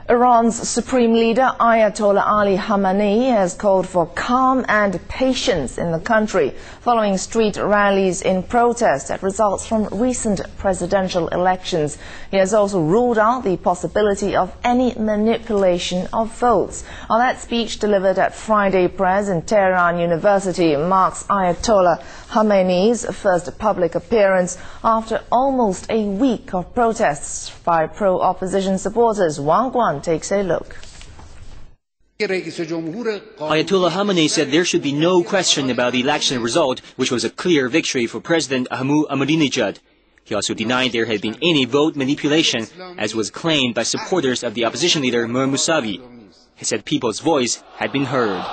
Iran's supreme leader Ayatollah Ali Khamenei has called for calm and patience in the country following street rallies in protest at results from recent presidential elections. He has also ruled out the possibility of any manipulation of votes. Now, that speech delivered at Friday press in Tehran University marks Ayatollah Khamenei's first public appearance after almost a week of protests by pro-opposition supporters. Wang Guan takes a look. Ayatollah Khamenei said there should be no question about the election result, which was a clear victory for President Ahmadinejad. He also denied there had been any vote manipulation, as was claimed by supporters of the opposition leader Mousavi. He said people's voice had been heard.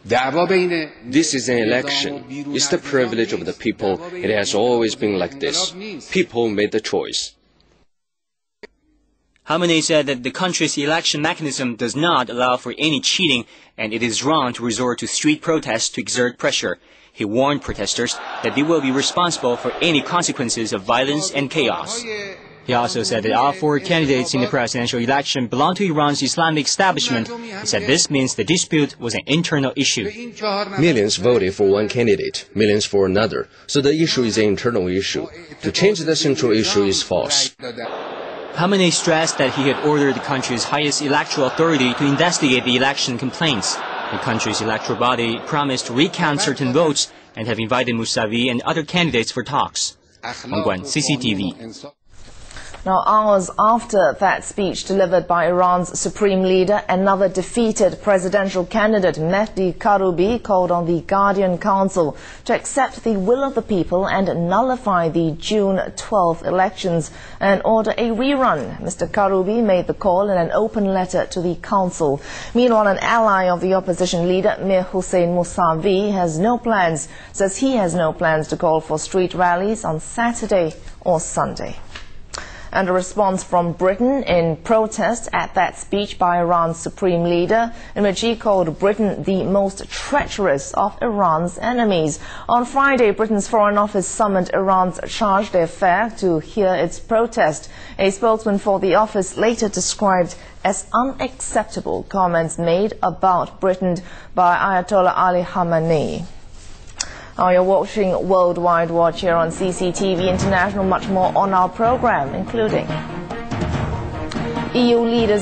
This is an election. It's the privilege of the people. It has always been like this. People made the choice. Khamenei said that the country's election mechanism does not allow for any cheating, and it is wrong to resort to street protests to exert pressure. He warned protesters that they will be responsible for any consequences of violence and chaos. He also said that all four candidates in the presidential election belong to Iran's Islamic establishment. He said this means the dispute was an internal issue. Millions voted for one candidate, millions for another. So the issue is an internal issue. To change the central issue is false. Khamenei stressed that he had ordered the country's highest electoral authority to investigate the election complaints. The country's electoral body promised to recount certain votes and have invited Mousavi and other candidates for talks. Wang Guan, CCTV. Now, hours after that speech delivered by Iran's supreme leader, another defeated presidential candidate, Mehdi Karoubi, called on the Guardian Council to accept the will of the people and nullify the June 12th elections and order a rerun. Mr. Karoubi made the call in an open letter to the council. Meanwhile, an ally of the opposition leader, Mir Hossein Mousavi, says he has no plans to call for street rallies on Saturday or Sunday. And a response from Britain in protest at that speech by Iran's supreme leader, in which he called Britain the most treacherous of Iran's enemies. On Friday, Britain's Foreign Office summoned Iran's charge d'affaires to hear its protest. A spokesman for the office later described as unacceptable comments made about Britain by Ayatollah Ali Khamenei. Now you're watching Worldwide Watch here on CCTV International. Much more on our program, including EU leaders